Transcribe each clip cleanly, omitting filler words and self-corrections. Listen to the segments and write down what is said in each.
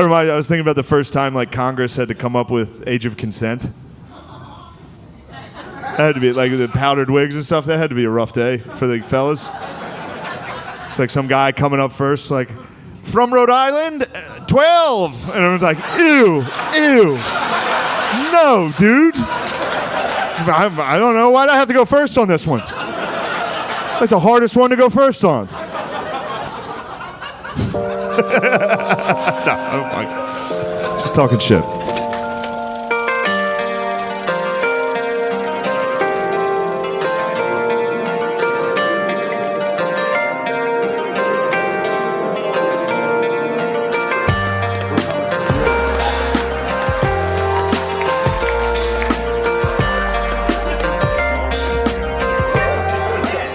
I was thinking about the first time like Congress had to come up with age of consent. That had to be like the powdered wigs and stuff. That had to be a rough day for the fellas. It's like some guy coming up first, like, from Rhode Island, 12. And everyone's like, ew, ew. No, dude. I don't know. Why'd I have to go first on this one? It's like the hardest one to go first on. No, I'm just talking shit.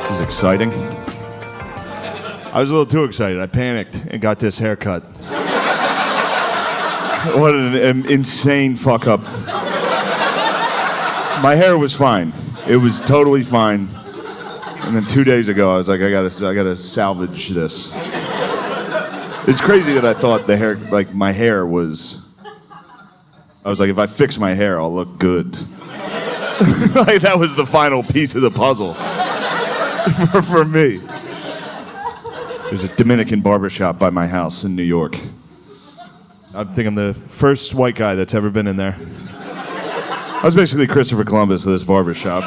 This is exciting. I was a little too excited. I panicked and got this haircut. What an insane fuck up. My hair was fine. It was totally fine. And then 2 days ago, I was like, I gotta salvage this. It's crazy that I thought the hair, like my hair was. I was like, if I fix my hair, I'll look good. Like that was the final piece of the puzzle for me. There's a Dominican barbershop by my house in New York. I think I'm the first white guy that's ever been in there. I was basically Christopher Columbus of this barbershop.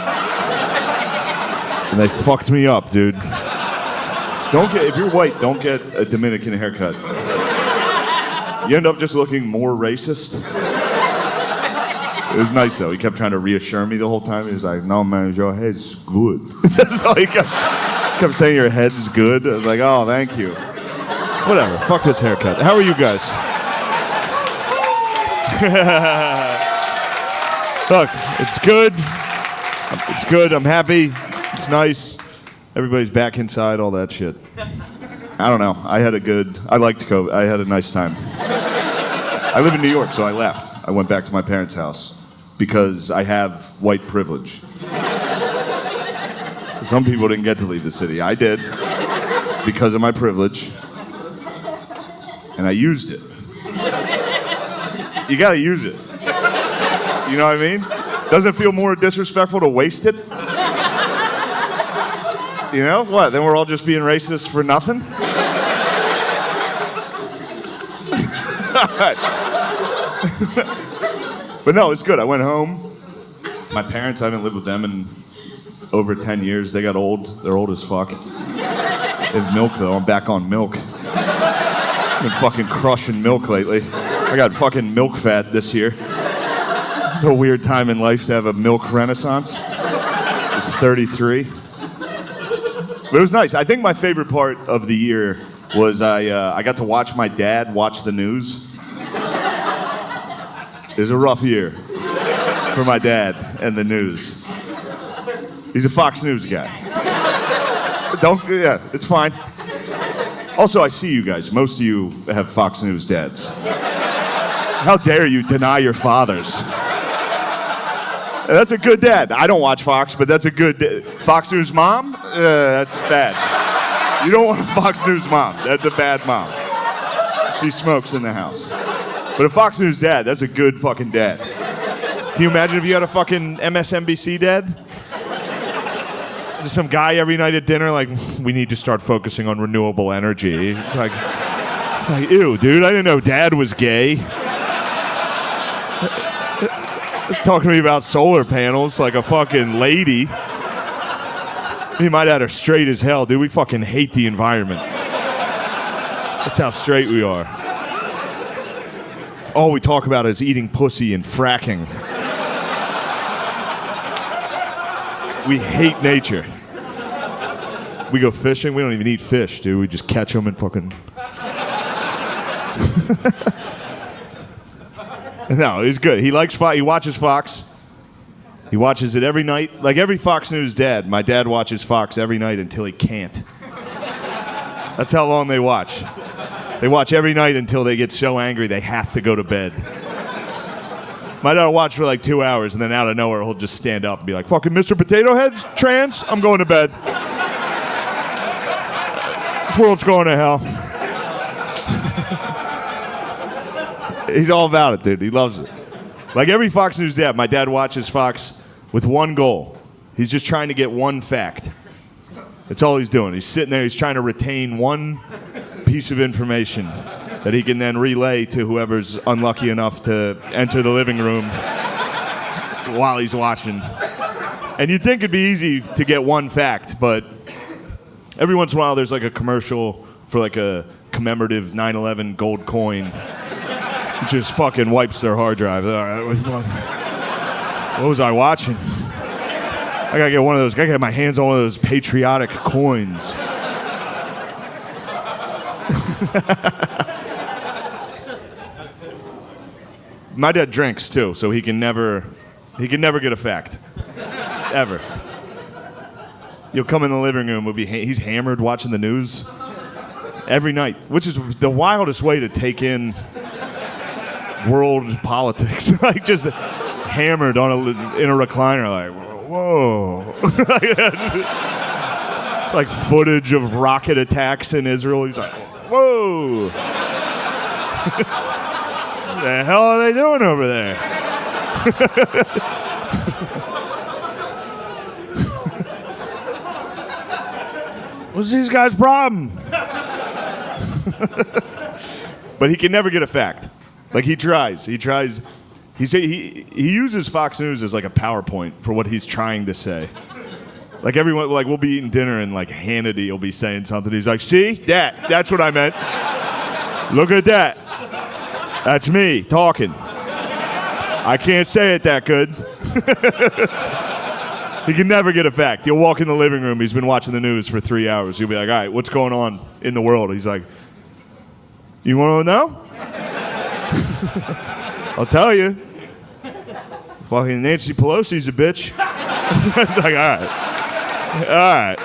And they fucked me up, dude. If you're white, don't get a Dominican haircut. You end up just looking more racist. It was nice though. He kept trying to reassure me the whole time. He was like, no man, your head's good. That's all he kept saying, your head's good. I was like, oh, thank you. Whatever, fuck this haircut. How are you guys? Look, it's good. It's good, I'm happy. It's nice. Everybody's back inside, all that shit. I don't know, I liked COVID. I had a nice time. I live in New York, so I left. I went back to my parents' house because I have white privilege. Some people didn't get to leave the city. I did because of my privilege. And I used it. You gotta use it. You know what I mean? Doesn't it feel more disrespectful to waste it? You know? What? Then we're all just being racist for nothing? But no, it's good. I went home. My parents, I haven't lived with them in over 10 years. They got old. They're old as fuck. They have milk, though. I'm back on milk. I've been fucking crushing milk lately. I got fucking milk fat this year. It's a weird time in life to have a milk renaissance. I was 33. But it was nice. I think my favorite part of the year was I got to watch my dad watch the news. It was a rough year for my dad and the news. He's a Fox News guy. Yeah, it's fine. Also, I see you guys. Most of you have Fox News dads. How dare you deny your fathers? That's a good dad. I don't watch Fox, but that's a good Fox News mom? That's bad. You don't want a Fox News mom. That's a bad mom. She smokes in the house. But a Fox News dad, that's a good fucking dad. Can you imagine if you had a fucking MSNBC dad? Just some guy every night at dinner like, we need to start focusing on renewable energy. It's like, ew, dude, I didn't know dad was gay. Talking to me about solar panels like a fucking lady. He might have had her straight as hell, dude. We fucking hate the environment. That's how straight we are. All we talk about is eating pussy and fracking. We hate nature. We go fishing, we don't even eat fish, dude. We just catch them and fucking... No, he's good. He likes Fox. He watches Fox. He watches it every night. Like every Fox News dad, my dad watches Fox every night until he can't. That's how long they watch. They watch every night until they get so angry they have to go to bed. My dad will watch for like 2 hours, and then out of nowhere, he'll just stand up and be like, fucking Mr. Potato Head's trans? I'm going to bed. This world's going to hell. He's all about it, dude. He loves it. Like every Fox News dad, my dad watches Fox with one goal. He's just trying to get one fact. That's all he's doing. He's sitting there, he's trying to retain one piece of information that he can then relay to whoever's unlucky enough to enter the living room while he's watching. And you'd think it'd be easy to get one fact, but every once in a while there's like a commercial for like a commemorative 9/11 gold coin. It just fucking wipes their hard drive. What was I watching? I gotta get one of those. I gotta get my hands on one of those patriotic coins. My dad drinks too, so he can never get a fact, ever. You'll come in the living room. He's hammered watching the news every night, which is the wildest way to take in world politics. Like just hammered in a recliner, like whoa. It's like footage of rocket attacks in Israel. He's like, whoa. What the hell are they doing over there? What's these guys' problem? But he can never get a fact. Like he tries. He uses Fox News as like a PowerPoint for what he's trying to say. Like everyone, like we'll be eating dinner and like Hannity will be saying something. He's like, "See that's what I meant. Look at that. That's me talking. I can't say it that good." He can never get a fact. He'll walk in the living room. He's been watching the news for 3 hours. He'll be like, "All right, what's going on in the world?" He's like, "You want to know?" I'll tell you. Fucking Nancy Pelosi's a bitch. It's like, all right.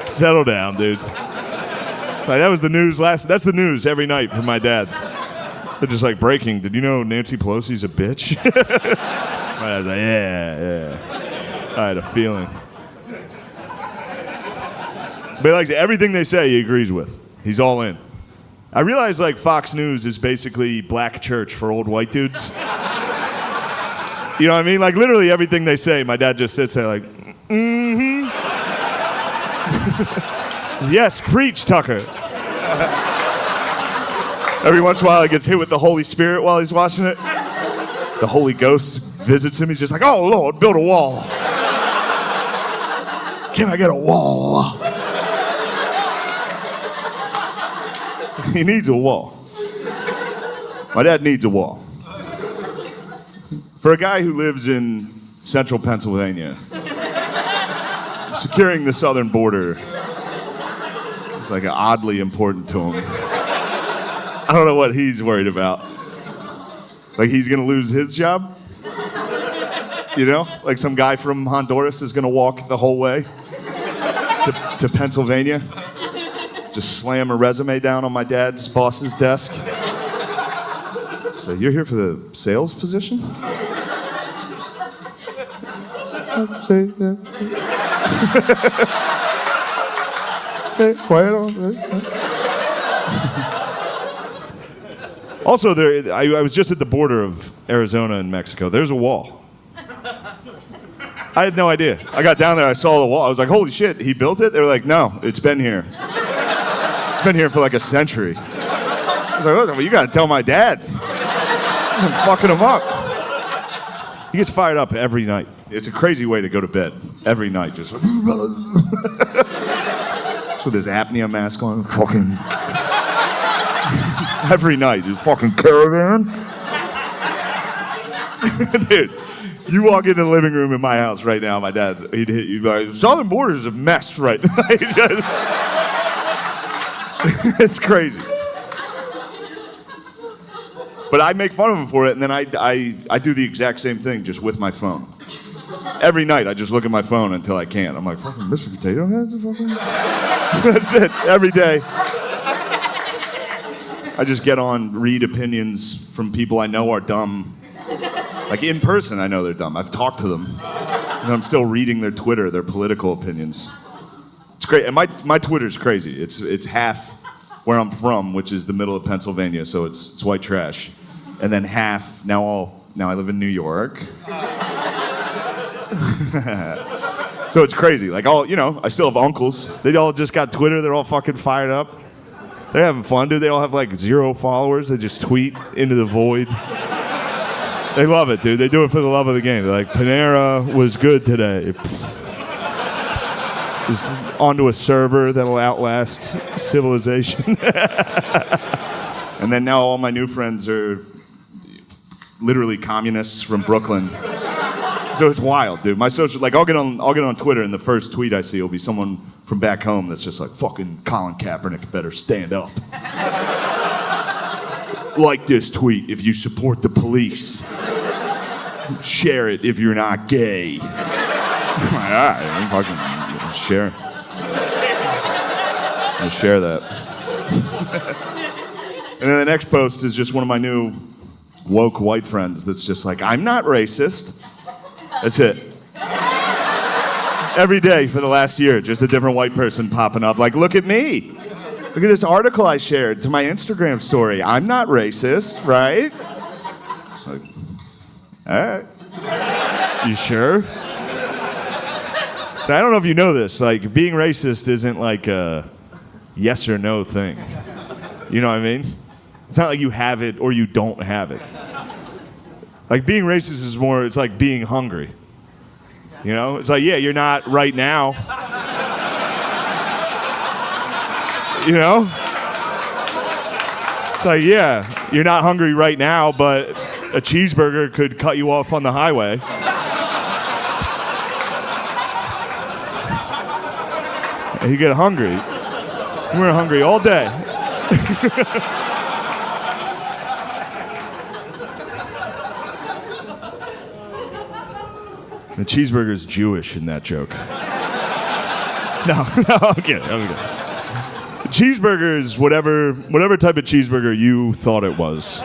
Settle down, dude. It's like, that was the news that's the news every night for my dad. They're just like, breaking, did you know Nancy Pelosi's a bitch? My dad's like, yeah. I had a feeling. But like everything they say, he agrees with. He's all in. I realize like Fox News is basically black church for old white dudes. You know what I mean? Like literally everything they say, my dad just sits there like, mm-hmm. Yes, preach, Tucker. Every once in a while he gets hit with the Holy Spirit while he's watching it. The Holy Ghost visits him. He's just like, oh Lord, build a wall. Can I get a wall? He needs a wall. My dad needs a wall. For a guy who lives in central Pennsylvania, securing the southern border is like oddly important to him. I don't know what he's worried about. Like he's gonna lose his job? You know? Like some guy from Honduras is gonna walk the whole way to Pennsylvania. Just slam a resume down on my dad's boss's desk. So you're here for the sales position? Say quiet on. Also, I was just at the border of Arizona and Mexico. There's a wall. I had no idea. I got down there, I saw the wall. I was like, holy shit, he built it? They were like, no, it's been here. It's been here for like a century. I was like, well, you gotta tell my dad. I'm fucking him up. He gets fired up every night. It's a crazy way to go to bed. Every night, just with his apnea mask on. Fucking every night, dude. Fucking caravan. Dude, you walk into the living room in my house right now, my dad, he'd hit you like, southern border's a mess right now. It's crazy. But I make fun of him for it, and then I do the exact same thing, just with my phone. Every night, I just look at my phone until I can't. I'm like, fucking Mr. Potato Head? That's it, every day. I just get on, read opinions from people I know are dumb. Like in person, I know they're dumb. I've talked to them. And I'm still reading their Twitter, their political opinions. It's great, and my Twitter's crazy. It's half where I'm from, which is the middle of Pennsylvania, so it's white trash. and then half now I live in New York. So it's crazy. Like I still have uncles. They all just got Twitter. They're all fucking fired up. They're having fun, dude. They all have like 0 followers. They just tweet into the void. They love it, dude. They do it for the love of the game. They're like, Panera was good today. Just onto a server that'll outlast civilization. And then now all my new friends are literally communists from Brooklyn. So it's wild, dude. My social, like, I'll get on Twitter, and the first tweet I see will be someone from back home that's just like, fucking Colin Kaepernick better stand up. Like this tweet if you support the police. Share it if you're not gay. All right, I'm fucking share. I'll share that. And then the next post is just one of my new woke white friends that's just like, I'm not racist. That's it. Every day for the last year, just a different white person popping up. Like, look at me. Look at this article I shared to my Instagram story. I'm not racist, right? It's like, all right. You sure? So I don't know if you know this. Like, being racist isn't like a yes or no thing. You know what I mean? It's not like you have it or you don't have it. Like, being racist is more, it's like being hungry. You know? It's like, yeah, you're not right now. You know? It's like, yeah, you're not hungry right now, but a cheeseburger could cut you off on the highway. And you get hungry. We're hungry all day. The cheeseburger's Jewish in that joke. No, I'm kidding. The cheeseburger is whatever type of cheeseburger you thought it was.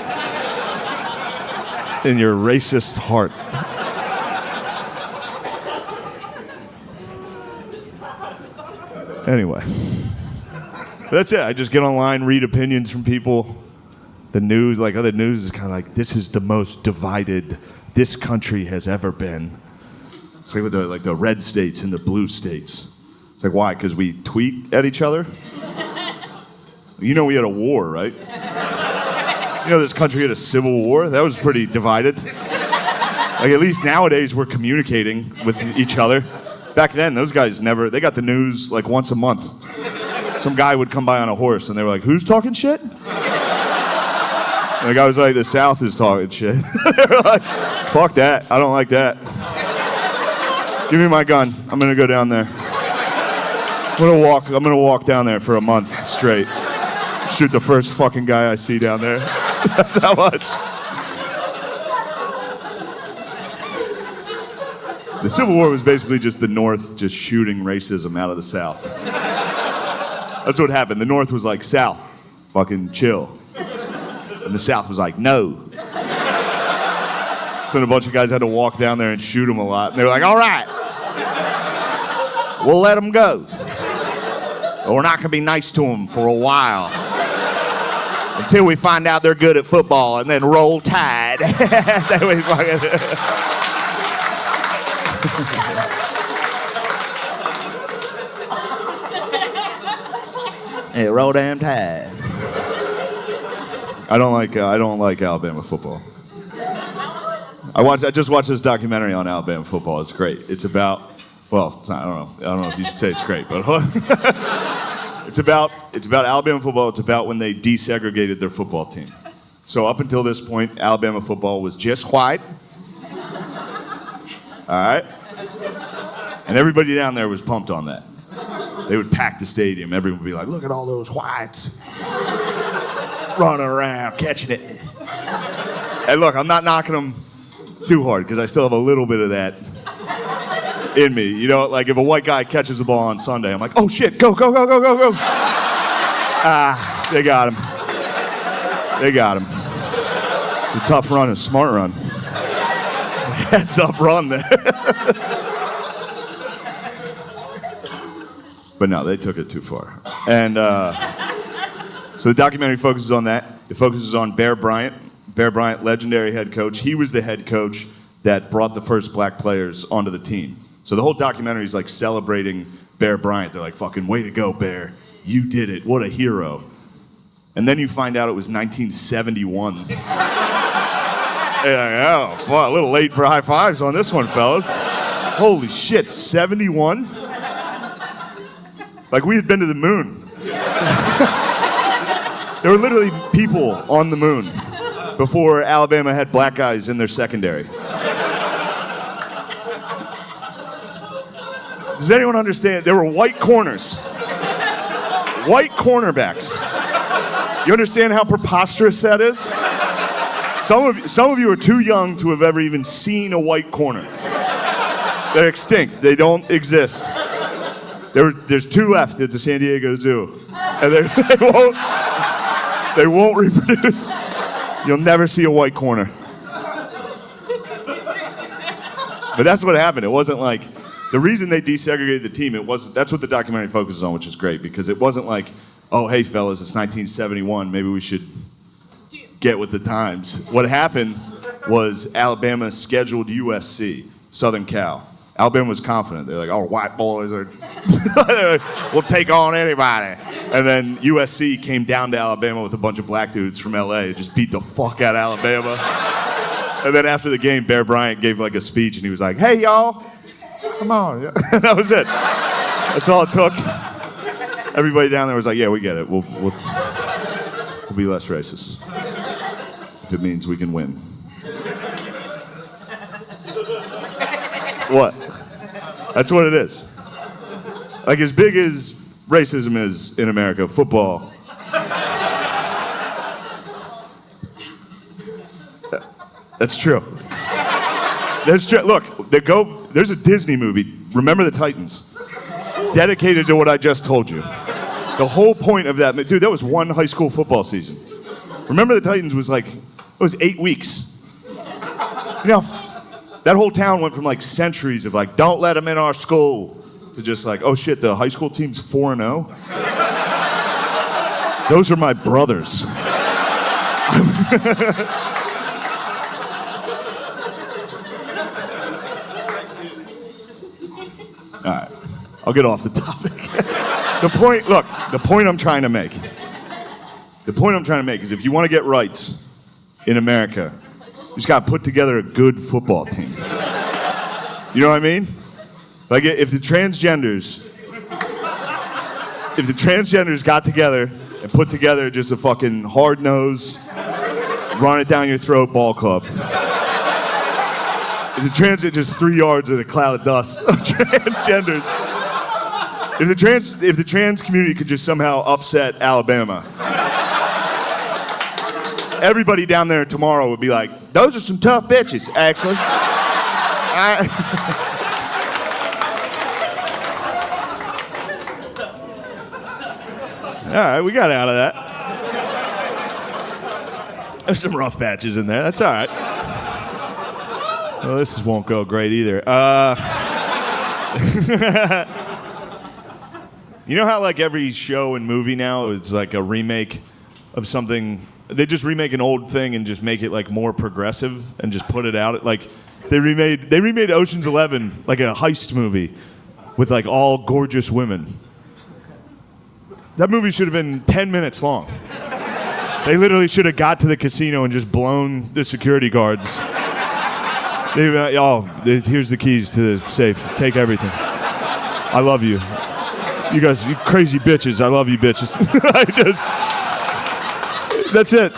In your racist heart. Anyway. That's it. I just get online, read opinions from people. The news, like other news is kind of like, this is the most divided this country has ever been. It's like with the red states and the blue states. It's like, why? Because we tweet at each other? You know we had a war, right? You know this country had a civil war? That was pretty divided. Like, at least nowadays we're communicating with each other. Back then, those guys they got the news like once a month. Some guy would come by on a horse and they were like, who's talking shit? And the guy was like, the South is talking shit. They were like, fuck that. I don't like that. Give me my gun. I'm gonna go down there. I'm gonna walk down there for a month straight. Shoot the first fucking guy I see down there. That's how much. The Civil War was basically just the North just shooting racism out of the South. That's what happened. The North was like, South, fucking chill. And the South was like, no. So then a bunch of guys had to walk down there and shoot them a lot. And they were like, all right, we'll let them go. But we're not going to be nice to them for a while. Until we find out they're good at football and then roll tide. Hey, roll damn tide. I don't like Alabama football. I just watched this documentary on Alabama football. It's great. It's about, well, it's not, I don't know if you should say it's great, but it's about Alabama football. It's about when they desegregated their football team. So up until this point, Alabama football was just white. All right? And everybody down there was pumped on that. They would pack the stadium. Everyone would be like, look at all those whites running around, catching it. And look, I'm not knocking them too hard because I still have a little bit of that in me. You know, like if a white guy catches the ball on Sunday, I'm like, oh shit, go, go, go, go, go, go. Ah, they got him. They got him. It's a tough run, a smart run. Heads up run there. But no, they took it too far. And so the documentary focuses on that. It focuses on Bryant. Bear Bryant, legendary head coach. He was the head coach that brought the first black players onto the team. So the whole documentary is like celebrating Bear Bryant. They're like, fucking way to go, Bear. You did it. What a hero. And then you find out it was 1971. Like, oh, fuck, a little late for high fives on this one, fellas. Holy shit, 71? Like we had been to the moon. There were literally people on the moon before Alabama had black guys in their secondary. Does anyone understand? There were white corners. White cornerbacks. You understand how preposterous that is? Some of you are too young to have ever even seen a white corner. They're extinct. They don't exist. There's two left at the San Diego Zoo. And they won't reproduce. You'll never see a white corner. But that's what happened. It wasn't like, the reason they desegregated the team, that's what the documentary focuses on, which is great, because it wasn't like, oh, hey, fellas, it's 1971, maybe we should get with the times. What happened was Alabama scheduled USC, Southern Cal. Alabama was confident. They're like, oh, white boys are, we'll take on anybody. And then USC came down to Alabama with a bunch of black dudes from LA and just beat the fuck out of Alabama. And then after the game, Bear Bryant gave like a speech and he was like, hey, y'all, come on. That was it. That's all it took. Everybody down there was like, yeah, we get it. We'll be less racist. If it means we can win. What? That's what it is. Like, as big as racism is in America, football. That's true. That's true. Look, there's a Disney movie, Remember the Titans, dedicated to what I just told you. The whole point of that, dude, that was one high school football season. Remember the Titans was like, it was 8 weeks. You know, that whole town went from like centuries of like, don't let them in our school, to just like, oh shit, the high school team's 4-0? Those are my brothers. All right, I'll get off the topic. The point I'm trying to make is if you want to get rights in America, you just got to put together a good football team. You know what I mean? Like if the transgenders got together and put together just a fucking hard-nosed, run it down your throat ball club. If the just 3 yards in a cloud of dust of transgenders. If the trans community could just somehow upset Alabama, everybody down there tomorrow would be like, those are some tough bitches, actually. All right, we got out of that. There's some rough patches in there. That's all right. Well, this won't go great either. You know how like every show and movie now is like a remake of something? They just remake an old thing and just make it like more progressive and just put it out. Like they remade Ocean's 11 like a heist movie with like all gorgeous women. That movie should have been 10 minutes long. They literally should have got to the casino and just blown the security guards. They'd be like, oh, here's the keys to the safe. Take everything. I love you. You guys, you crazy bitches. I love you bitches. That's it.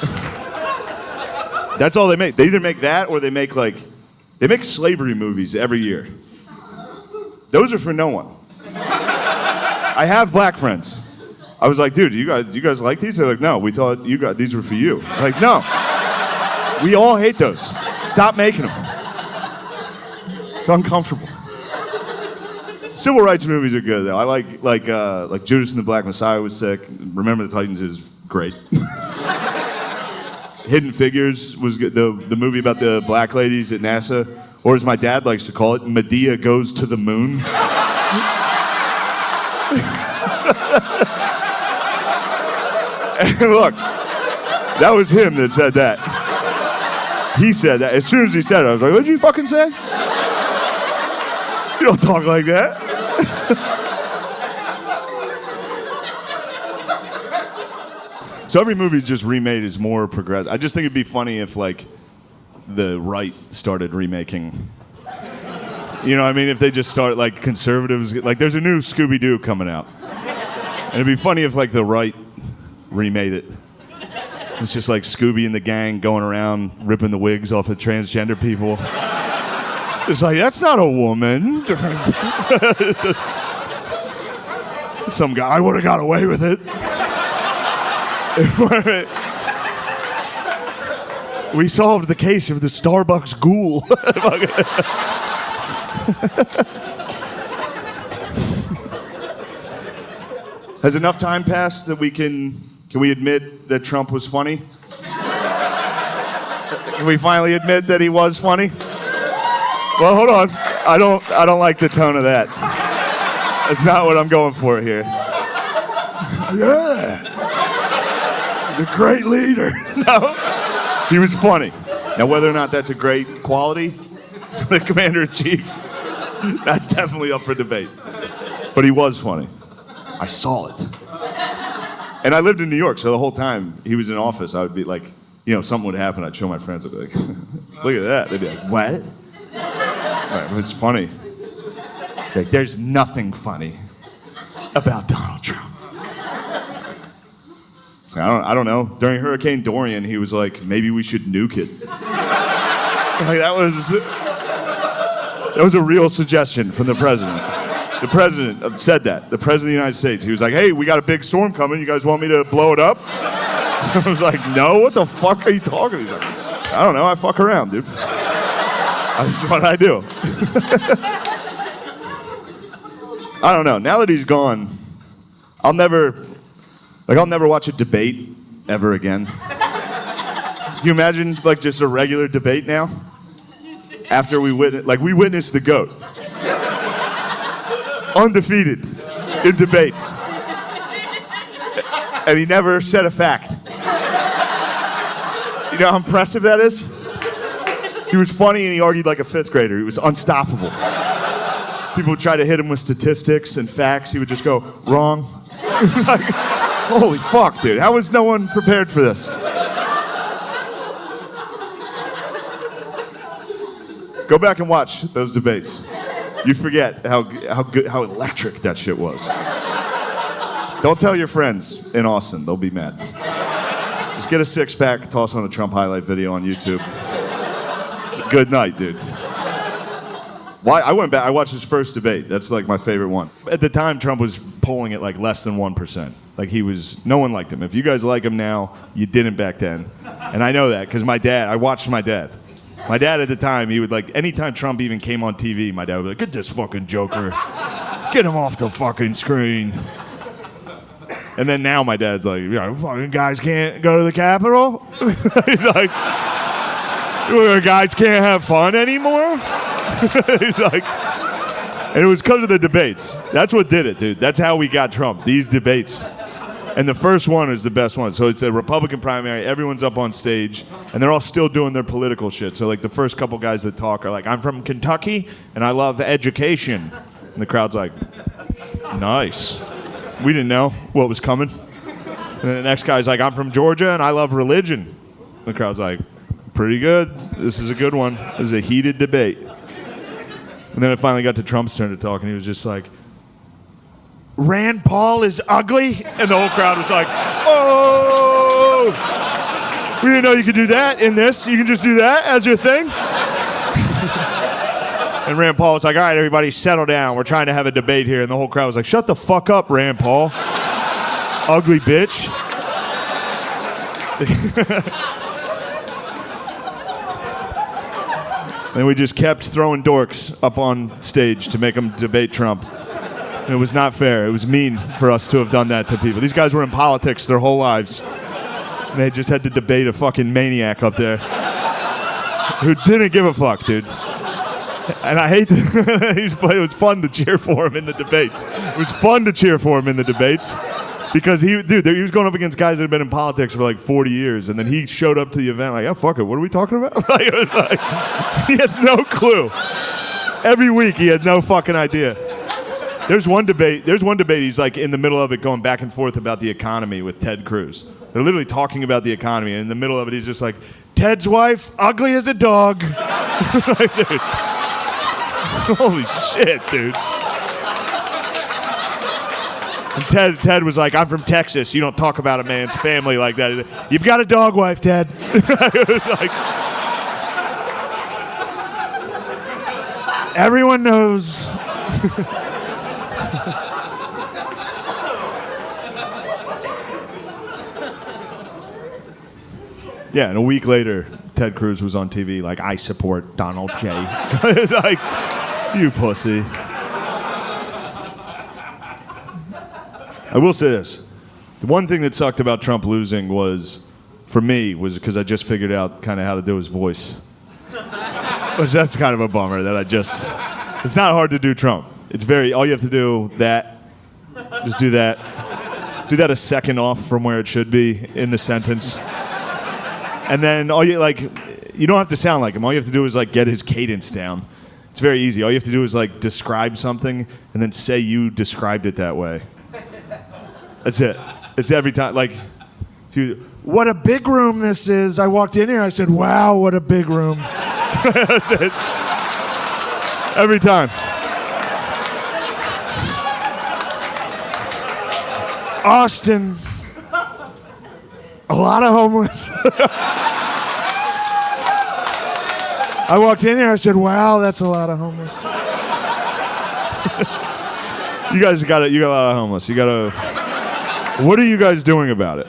That's all they make. They either make that or they make slavery movies every year. Those are for no one. I have black friends. I was like, dude, you guys like these? They're like, no, we thought these were for you. It's like, no. We all hate those. Stop making them. It's uncomfortable. Civil rights movies are good though. I like Judas and the Black Messiah was sick. Remember the Titans is great. Hidden Figures was good. The movie about the black ladies at NASA, or as my dad likes to call it, Medea Goes to the Moon. And look, that was him that said that. He said that. As soon as he said it, I was like, what did you fucking say? You don't talk like that. So every movie just remade is more progressive. I just think it'd be funny if, like, the right started remaking. You know what I mean? If they just start, like, conservatives, like, there's a new Scooby-Doo coming out. And it'd be funny if, like, the right remade it. It's just like Scooby and the gang going around ripping the wigs off of transgender people. It's like, that's not a woman. Just, some guy would have got away with it. We solved the case of the Starbucks ghoul. Has enough time passed that can we admit that Trump was funny? Can we finally admit that he was funny? Well, hold on. I don't like the tone of that. That's not what I'm going for here. Yeah. The great leader. No. He was funny. Now, whether or not that's a great quality for the commander-in-chief, that's definitely up for debate. But he was funny. I saw it. And I lived in New York, so the whole time he was in office, I would be like, you know, something would happen, I'd show my friends, I'd be like, look at that. They'd be like, what? Right, but it's funny. Like, there's nothing funny about Donald Trump. I don't know. During Hurricane Dorian, he was like, maybe we should nuke it. Like, that was a real suggestion from the president. The president said that. The president of the United States. He was like, hey, we got a big storm coming. You guys want me to blow it up? I was like, no, what the fuck are you talking about? He's like, I don't know. I fuck around, dude. That's what I do. I don't know. Now that he's gone, I'll never watch a debate ever again. Can you imagine, like, just a regular debate now? After we witnessed the GOAT. Undefeated in debates. And he never said a fact. You know how impressive that is? He was funny and he argued like a fifth grader. He was unstoppable. People would try to hit him with statistics and facts. He would just go, wrong. Like, holy fuck, dude. How was no one prepared for this? Go back and watch those debates. You forget how electric that shit was. Don't tell your friends in Austin. They'll be mad. Just get a six-pack, toss on a Trump highlight video on YouTube. It's a good night, dude. I went back. I watched his first debate. That's like my favorite one. At the time, Trump was polling at like less than 1%. Like no one liked him. If you guys like him now, you didn't back then. And I know that because I watched my dad. My dad at the time, he would like, anytime Trump even came on TV, my dad would be like, get this fucking joker. Get him off the fucking screen. And then now my dad's like, yeah, fucking guys can't go to the Capitol? He's like, guys can't have fun anymore? He's like, and it was because of the debates. That's what did it, dude. That's how we got Trump, these debates. And the first one is the best one. So it's a Republican primary. Everyone's up on stage, and they're all still doing their political shit. So like the first couple guys that talk are like, I'm from Kentucky, and I love education. And the crowd's like, nice. We didn't know what was coming. And then the next guy's like, I'm from Georgia, and I love religion. And the crowd's like, pretty good. This is a good one. This is a heated debate. And then it finally got to Trump's turn to talk, and he was just like, Rand Paul is ugly? And the whole crowd was like, oh! We didn't know you could do that in this. You can just do that as your thing? And Rand Paul was like, all right, everybody, settle down. We're trying to have a debate here. And the whole crowd was like, shut the fuck up, Rand Paul. Ugly bitch. And we just kept throwing dorks up on stage to make them debate Trump. It was not fair. It was mean for us to have done that to people. These guys were in politics their whole lives. And they just had to debate a fucking maniac up there who didn't give a fuck, dude. And I hate to, it was fun to cheer for him in the debates. It was fun to cheer for him in the debates because he was going up against guys that had been in politics for like 40 years, and then he showed up to the event like, oh, fuck it, what are we talking about? Like, it was like, he had no clue. Every week he had no fucking idea. There's one debate he's like in the middle of it going back and forth about the economy with Ted Cruz. They're literally talking about the economy, and in the middle of it he's just like, Ted's wife, ugly as a dog. Like, dude. Holy shit, dude. And Ted was like, I'm from Texas. You don't talk about a man's family like that. You've got a dog wife, Ted. It was like, everyone knows. Yeah, and a week later, Ted Cruz was on TV like, I support Donald J. It's like, you pussy. I will say this. The one thing that sucked about Trump losing was, for me, was because I just figured out kind of how to do his voice. Which that's kind of a bummer that it's not hard to do Trump. It's all you have to do just do that. Do that a second off from where it should be in the sentence. And then you don't have to sound like him. All you have to do is like get his cadence down. It's very easy. All you have to do is like describe something and then say you described it that way. That's it. It's every time. Like, what a big room this is. I walked in here, I said, wow, what a big room. That's it. Every time. Austin. A lot of homeless. I walked in here, I said, wow, that's a lot of homeless. You guys got a lot of homeless. What are you guys doing about it?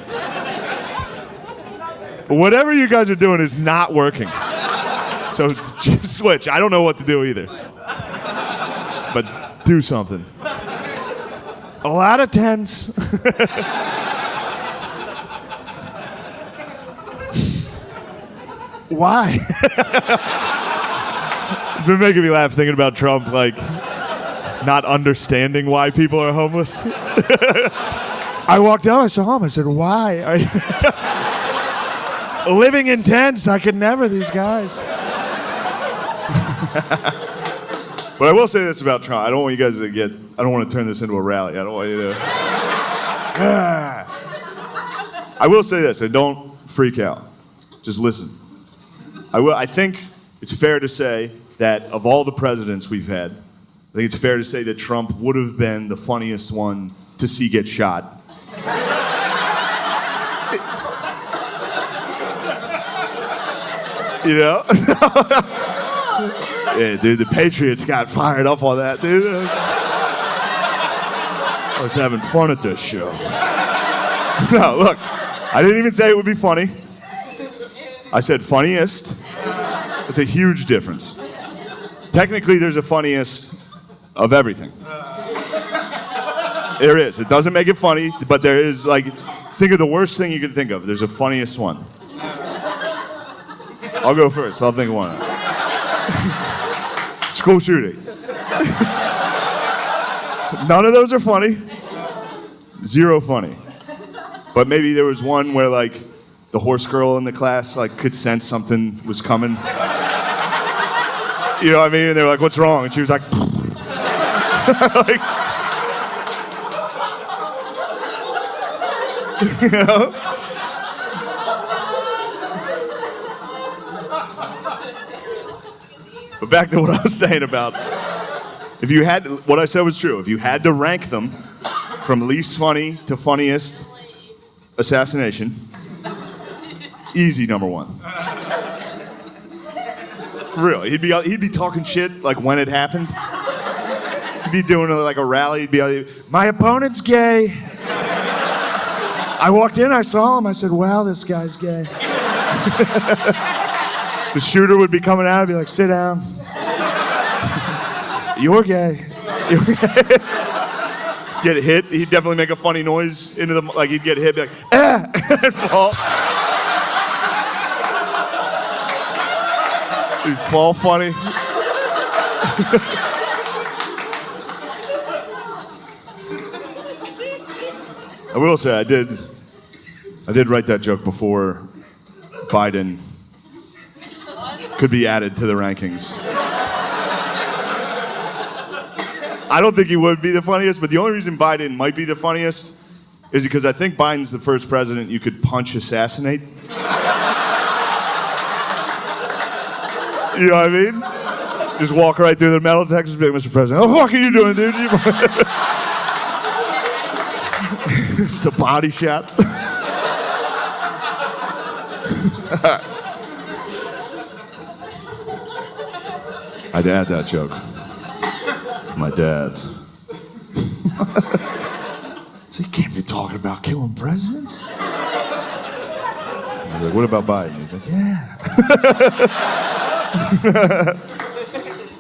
Whatever you guys are doing is not working. So just switch. I don't know what to do either. But do something. A lot of tents. Why? It's been making me laugh thinking about Trump, like, not understanding why people are homeless. I walked out, I saw him, I said, why? Are you living in tents? I could never, these guys. But I will say this about Trump. I don't want you guys to I don't want to turn this into a rally. I don't want you to. I will say this, and don't freak out. Just listen. I think it's fair to say that of all the presidents we've had, I think it's fair to say that Trump would have been the funniest one to see get shot. You know? Yeah, dude, the Patriots got fired up on that, dude. I was having fun at this show. No, look, I didn't even say it would be funny. I said funniest. It's a huge difference. Technically, there's a funniest of everything. There is. It doesn't make it funny, but there is, like, think of the worst thing you could think of. There's a funniest one. I'll go first. I'll think of one. School shooting. None of those are funny. Zero funny. But maybe there was one where, like, the horse girl in the class, like, could sense something was coming. You know what I mean? And they were like, what's wrong? And she was like, like, you know? But back to what I was saying about, what I said was true. If you had to rank them from least funny to funniest assassination, easy number one. For real. He'd be talking shit like when it happened. He'd be doing like a rally. He'd be like, my opponent's gay. I walked in, I saw him, I said, wow, this guy's gay. The shooter would be coming out and be like, sit down. You're gay. Get hit, he'd definitely make a funny noise into the, like he'd get hit, be like, ah, and fall. He'd fall funny. I will say I did write that joke before Biden could be added to the rankings. I don't think he would be the funniest, but the only reason Biden might be the funniest is because I think Biden's the first president you could punch assassinate. You know what I mean? Just walk right through the metal detectors and be like, Mr. President, what the fuck are you doing, dude? Just a body shot. I'd add that joke. My dad. So you can't be talking about killing presidents? I was like, what about Biden? He's like, yeah.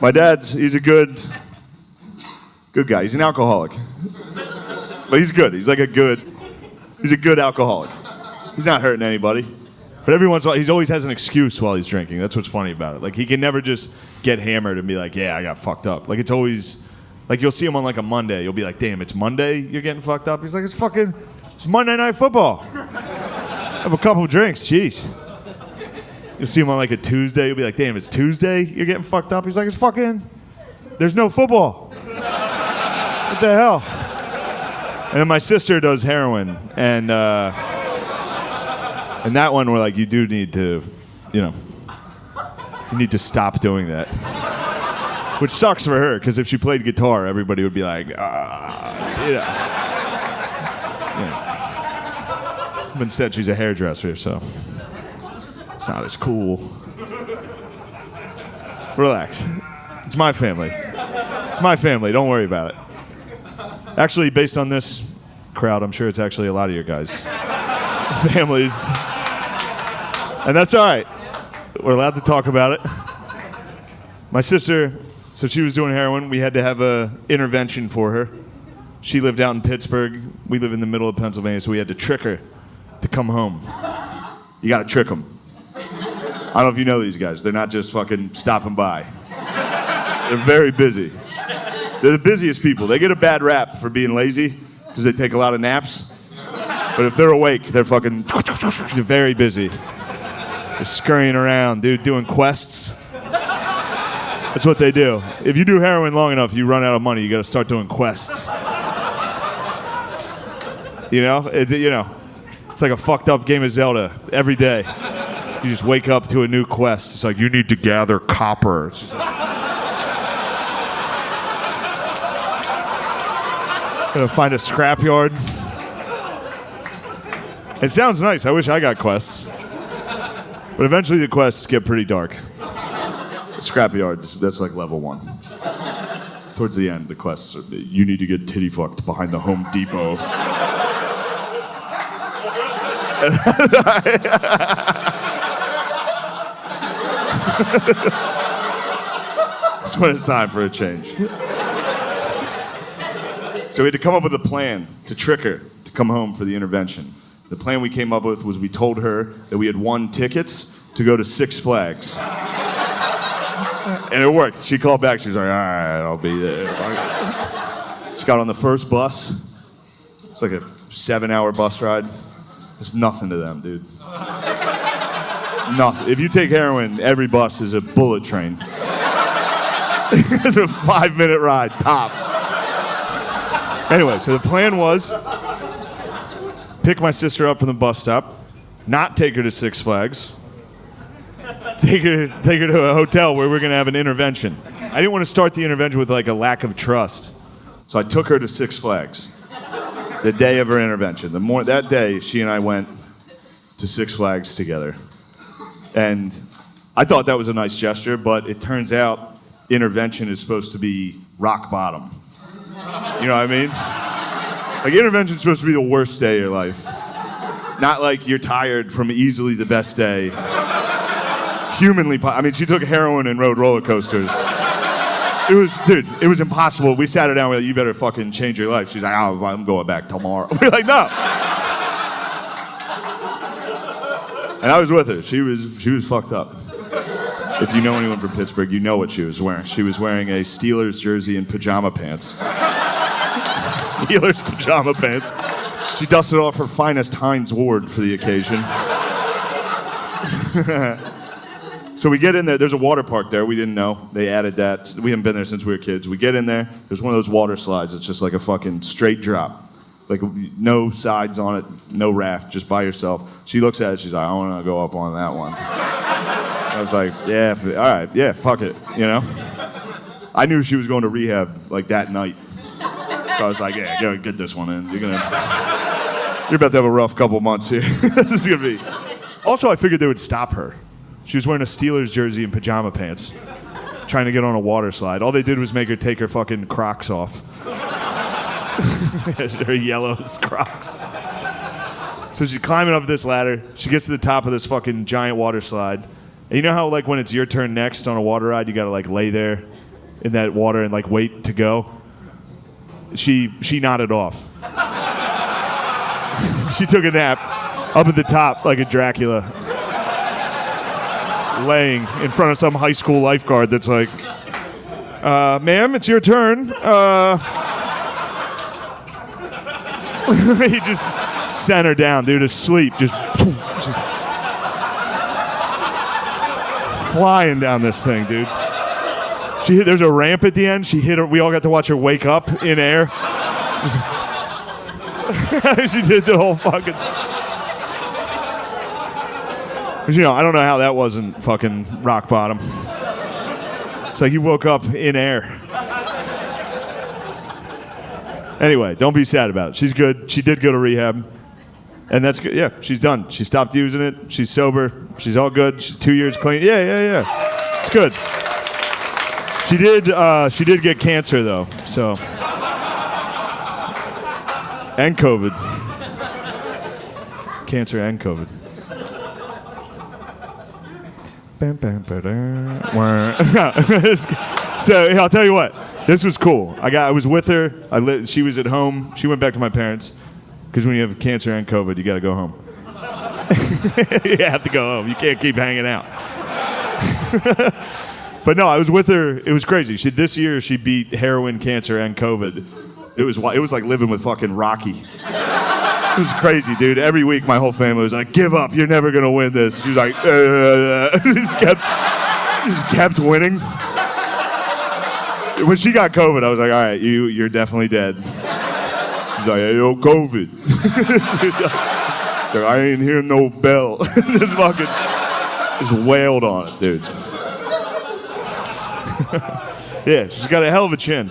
My dad's, he's a good guy. He's an alcoholic. But he's good. He's a good alcoholic. He's not hurting anybody. But every once in a while, he always has an excuse while he's drinking. That's what's funny about it. Like, he can never just get hammered and be like, yeah, I got fucked up. Like, it's always, like, you'll see him on, like, a Monday. You'll be like, damn, it's Monday? You're getting fucked up? He's like, it's Monday Night Football. Have a couple drinks. Jeez. You'll see him on, like, a Tuesday. You'll be like, damn, it's Tuesday? You're getting fucked up? He's like, there's no football. What the hell? And then my sister does heroin, and that one we're like, you do need to, you need to stop doing that. Which sucks for her, because if she played guitar, everybody would be like, yeah. But instead, she's a hairdresser, so it's not as cool. Relax. It's my family. It's my family. Don't worry about it. Actually, based on this crowd, I'm sure it's actually a lot of your guys' families. And that's all right. We're allowed to talk about it. My sister, so she was doing heroin. We had to have an intervention for her. She lived out in Pittsburgh. We live in the middle of Pennsylvania, so we had to trick her to come home. You got to trick them. I don't know if you know these guys. They're not just fucking stopping by. They're very busy. They're the busiest people. They get a bad rap for being lazy because they take a lot of naps. But if they're awake, they're very busy. They're scurrying around, dude, doing quests. That's what they do. If you do heroin long enough, you run out of money. You got to start doing quests. It's like a fucked up game of Zelda every day. You just wake up to a new quest. It's like, you need to gather copper. Gonna find a scrapyard. It sounds nice. I wish I got quests. But eventually the quests get pretty dark. Scrapyard, that's like level 1. Towards the end, the quests are, you need to get titty fucked behind the Home Depot. That's when it's time for a change. So we had to come up with a plan to trick her to come home for the intervention. The plan we came up with was we told her that we had won tickets to go to Six Flags. And it worked. She called back. She was like, all right, I'll be there. She got on the first bus. It's like a 7-hour bus ride. It's nothing to them, dude. Nothing. If you take heroin, every bus is a bullet train. It's a 5-minute ride, tops. Anyway, so the plan was pick my sister up from the bus stop, not take her to Six Flags, take her to a hotel where we're going to have an intervention. I didn't want to start the intervention with like a lack of trust. So I took her to Six Flags the day of her intervention. That day, she and I went to Six Flags together. And I thought that was a nice gesture, but it turns out intervention is supposed to be rock bottom. You know what I mean? Like, intervention's supposed to be the worst day of your life. Not like you're tired from easily the best day. Humanly, she took heroin and rode roller coasters. It was impossible. We sat her down, we're like, you better fucking change your life. She's like, oh, I'm going back tomorrow. We're like, no. And I was with her. She was fucked up. If you know anyone from Pittsburgh, you know what she was wearing. She was wearing a Steelers jersey and pajama pants. Steelers pajama pants. She dusted off her finest Heinz Ward for the occasion. So we get in there. There's a water park there. We didn't know. They added that. We haven't been there since we were kids. We get in there. There's one of those water slides. It's just like a fucking straight drop. Like no sides on it, no raft, just by yourself. She looks at it. She's like, I want to go up on that one. I was like, yeah, all right, yeah, fuck it, you know? I knew she was going to rehab like that night. So I was like, yeah, go get this one in. You're about to have a rough couple months here. This is going to be. Also, I figured they would stop her. She was wearing a Steelers jersey and pajama pants, trying to get on a water slide. All they did was make her take her fucking Crocs off. Her yellow Crocs. So she's climbing up this ladder. She gets to the top of this fucking giant water slide. And you know how like when it's your turn next on a water ride, you gotta like lay there in that water and like wait to go? She nodded off. She took a nap up at the top like a Dracula, laying in front of some high school lifeguard that's like, ma'am, it's your turn. He just sent her down, dude, asleep, just flying down this thing, dude. There's a ramp at the end. She hit her. We all got to watch her wake up in air. She did the whole fucking. But, you know, I don't know how that wasn't fucking rock bottom. It's like you woke up in air. Anyway, don't be sad about it. She's good. She did go to rehab. And that's good. Yeah, she's done. She stopped using it. She's sober. She's all good. She's 2 years clean. Yeah. It's good. She did get cancer though. So. And COVID. Cancer and COVID. So I'll tell you what. This was cool. I was with her. She was at home. She went back to my parents. Because when you have cancer and COVID, you got to go home. You have to go home. You can't keep hanging out. But no, I was with her. It was crazy. This year, she beat heroin, cancer, and COVID. It was like living with fucking Rocky. It was crazy, dude. Every week, my whole family was like, "Give up. You're never gonna win this." She was like, just kept winning. When she got COVID, I was like, "All right, you're definitely dead." She's like, "Hey, yo, COVID." She's like, I ain't hear no bell. Just wailed on it, dude. Yeah, she's got a hell of a chin.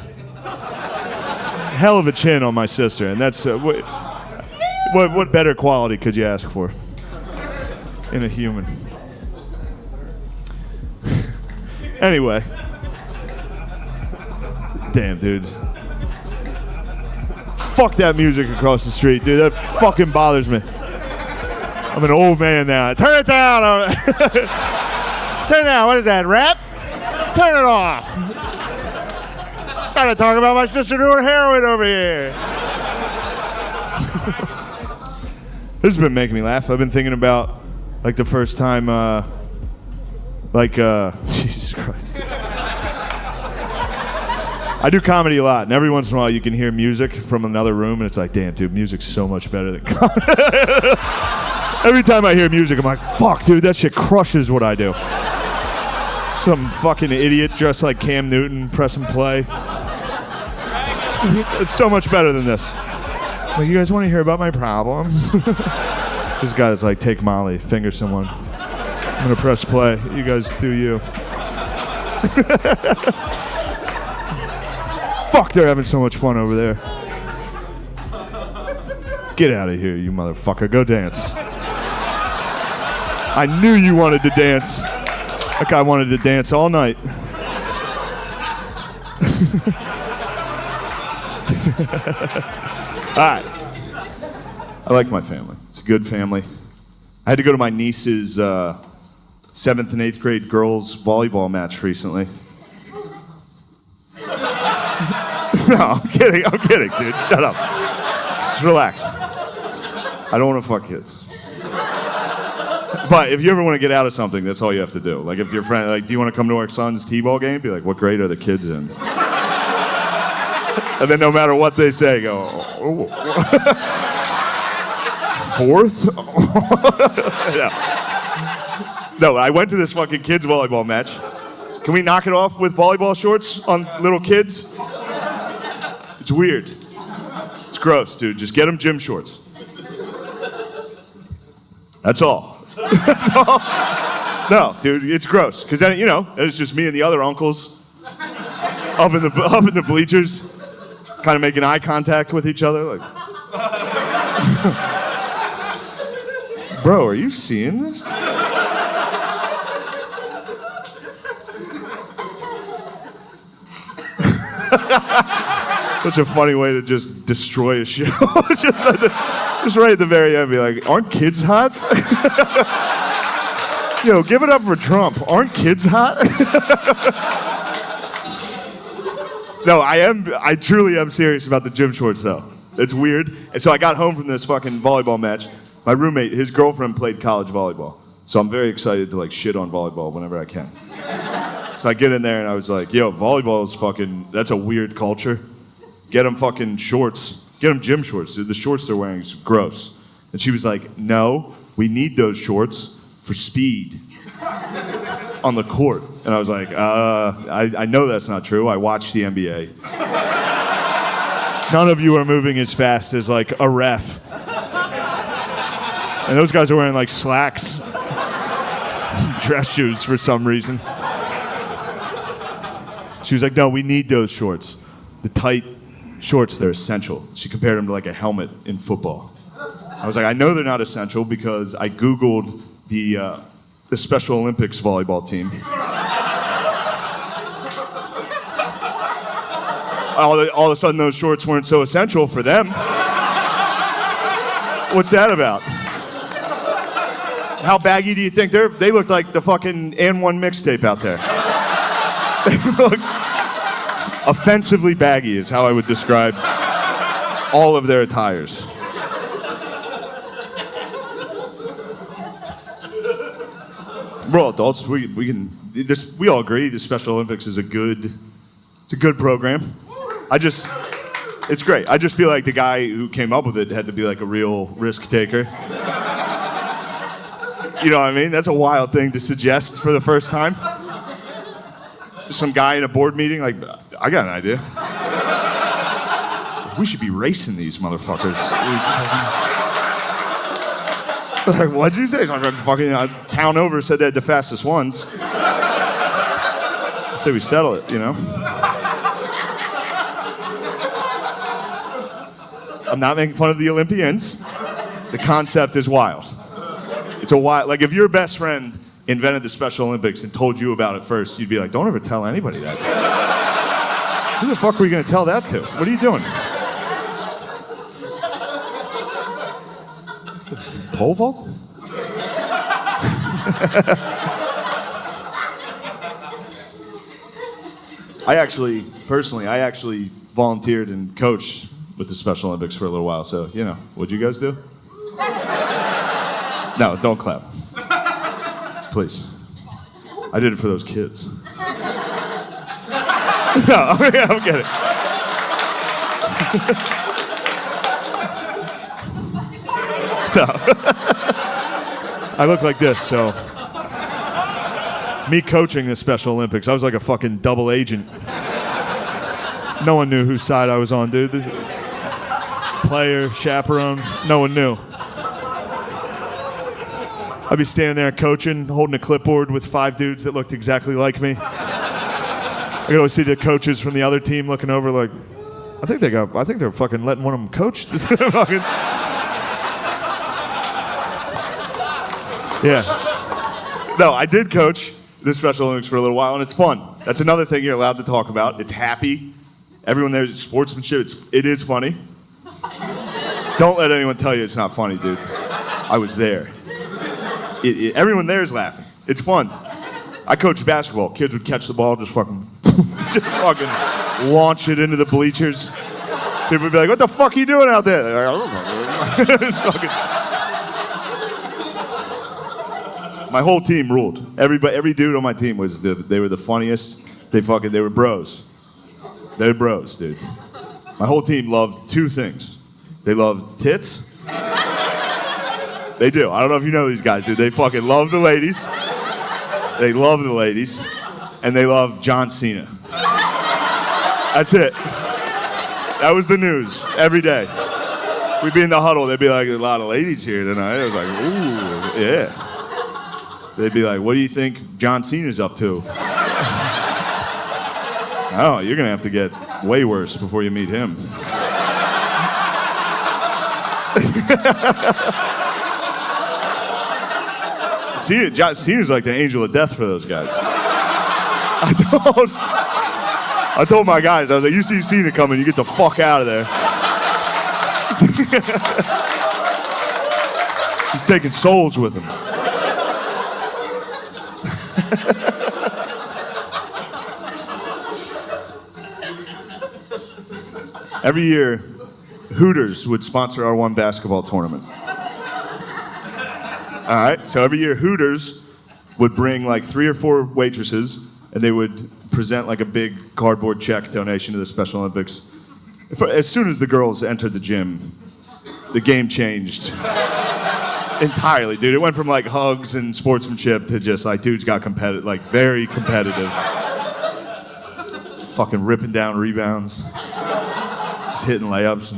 Hell of a chin on my sister, and that's what better quality could you ask for in a human? Anyway, damn, dude. Fuck that music across the street, dude. That fucking bothers me. I'm an old man now. Turn it down. Turn it down. What is that, rap? Turn it off. Trying to talk about my sister doing heroin over here. This has been making me laugh. I've been thinking about, like, the first time, Jesus Christ. I do comedy a lot, and every once in a while you can hear music from another room, and it's like, damn, dude, music's so much better than comedy. Every time I hear music, I'm like, fuck, dude, that shit crushes what I do. Some fucking idiot dressed like Cam Newton pressing play. It's so much better than this. Like, you guys want to hear about my problems? This guy's like, take Molly, finger someone. I'm going to press play. You guys do you. Fuck, they're having so much fun over there. Get out of here, you motherfucker. Go dance. I knew you wanted to dance. That guy wanted to dance all night. All right. I like my family. It's a good family. I had to go to my niece's 7th and 8th grade girls volleyball match recently. No, I'm kidding, dude. Shut up. Just relax. I don't want to fuck kids. But if you ever want to get out of something, that's all you have to do. Like if your friend, like, do you want to come to our son's t-ball game? Be like, what grade are the kids in? And then no matter what they say, go, oh. Fourth? Yeah. No, I went to this fucking kids volleyball match. Can we knock it off with volleyball shorts on little kids? It's weird. It's gross, dude. Just get them gym shorts. That's all. That's all. No, dude, it's gross. Because then, it's just me and the other uncles up in the bleachers, kind of making eye contact with each other. Like, bro, are you seeing this? Such a funny way to just destroy a show. just right at the very end, be like, aren't kids hot? Yo, give it up for Trump. Aren't kids hot? No, I truly am serious about the gym shorts, though. It's weird. And so I got home from this fucking volleyball match. My roommate, his girlfriend played college volleyball. So I'm very excited to, like, shit on volleyball whenever I can. So I get in there and I was like, yo, volleyball is fucking, that's a weird culture. Get them fucking shorts. Get them gym shorts. The shorts they're wearing is gross. And she was like, no, we need those shorts for speed on the court. And I was like, I know that's not true. I watch the NBA. None of you are moving as fast as, like, a ref. And those guys are wearing, like, slacks. Dress shoes for some reason. She was like, no, we need those shorts. The tight shorts, they're essential. She compared them to, like, a helmet in football. I was like, I know they're not essential because I Googled the Special Olympics volleyball team. All of a sudden, those shorts weren't so essential for them. What's that about? How baggy do you think they looked like the fucking And One mixtape out there. They look offensively baggy is how I would describe all of their attires. We're all adults. We all agree the Special Olympics is a good program. It's great. I just feel like the guy who came up with it had to be like a real risk taker. You know what I mean? That's a wild thing to suggest for the first time. Some guy in a board meeting, like, I got an idea. We should be racing these motherfuckers. Like, what'd you say? Fucking town over said they had the fastest ones. Say we settle it, I'm not making fun of the Olympians. The concept is wild. It's a wild, like, if your best friend invented the Special Olympics and told you about it first, you'd be like, don't ever tell anybody that. Who the fuck were you gonna tell that to? What are you doing? Pole vault? I actually volunteered and coached with the Special Olympics for a little while, so, what'd you guys do? No, don't clap. Please. I did it for those kids. No, I'm kidding. No. I look like this, so. Me coaching the Special Olympics, I was like a fucking double agent. No one knew whose side I was on, dude. Player, chaperone, no one knew. I'd be standing there coaching, holding a clipboard with 5 dudes that looked exactly like me. I could always see the coaches from the other team looking over like, I think they're fucking letting one of them coach. Yeah. No, I did coach the Special Olympics for a little while, and it's fun. That's another thing you're allowed to talk about. It's happy. Everyone there is sportsmanship. It is funny. Don't let anyone tell you it's not funny, dude. I was there. Everyone there is laughing. It's fun. I coached basketball. Kids would catch the ball, just fucking launch it into the bleachers. People would be like, what the fuck are you doing out there? They're like, I don't know. My whole team ruled. Every dude on my team they were the funniest. They were bros. They were bros, dude. My whole team loved two things. They loved tits. They do. I don't know if you know these guys, dude. They fucking love the ladies. They love the ladies. And they love John Cena. That's it. That was the news every day. We'd be in the huddle. They'd be like, a lot of ladies here tonight. I was like, ooh, yeah. They'd be like, what do you think John Cena's up to? Oh, you're going to have to get way worse before you meet him. Cena's like the angel of death for those guys. I told my guys, I was like, you see Cena coming, you get the fuck out of there. He's taking souls with him. Every year, Hooters would sponsor our one basketball tournament. All right, so every year Hooters would bring like 3 or 4 waitresses, and they would present like a big cardboard check donation to the Special Olympics. As soon as the girls entered the gym, the game changed entirely, dude. It went from like hugs and sportsmanship to just like dudes got competitive, like very competitive. Fucking ripping down rebounds. Just hitting layups.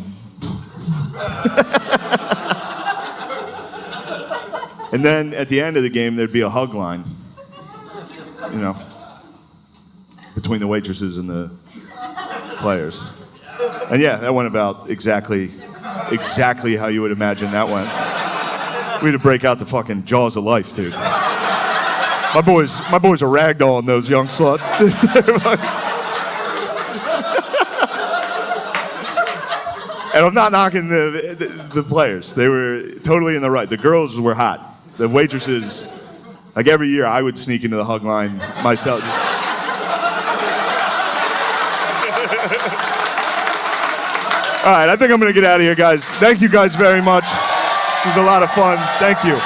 And then at the end of the game, there'd be a hug line, you know, between the waitresses and the players. And yeah, that went about exactly how you would imagine that went. We had to break out the fucking jaws of life, dude. My boys are ragdolling those young sluts. And I'm not knocking the players. They were totally in the right. The girls were hot. The waitresses, like every year, I would sneak into the hug line myself. All right, I think I'm going to get out of here, guys. Thank you guys very much. This was a lot of fun. Thank you.